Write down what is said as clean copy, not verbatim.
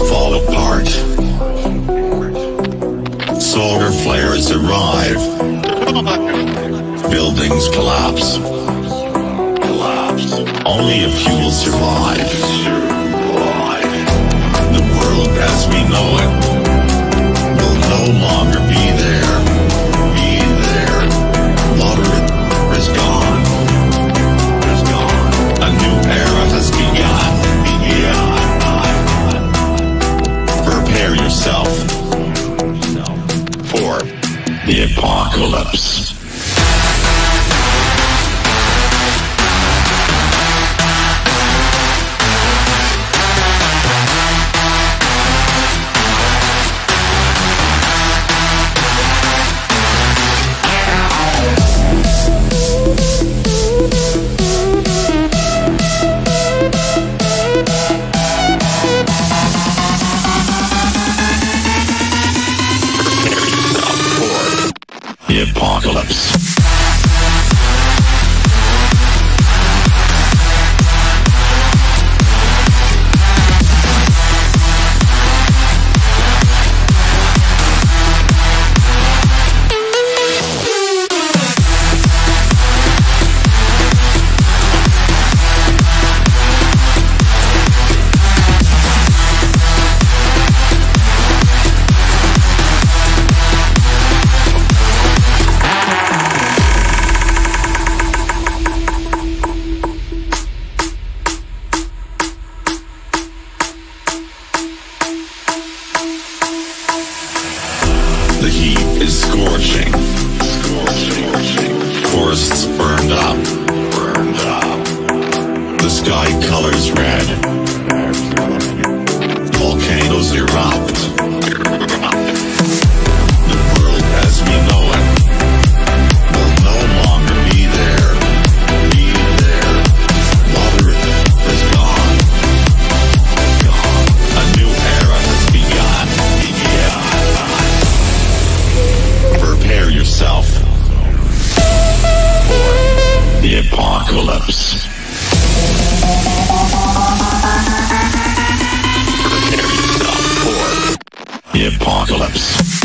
fall apart. Solar flares arrive. Buildings collapse. Only a few will survive. The world as we know it will no longer be there. Water is gone. A new era has begun. Prepare yourself for the apocalypse. The apocalypse. The heat is scorching. Forests burned up. The sky colors red. Volcanoes erupt. The world as we know it will no longer be there. Water is gone. A new era has begun. Prepare yourself for the apocalypse. Prepare yourself for the apocalypse.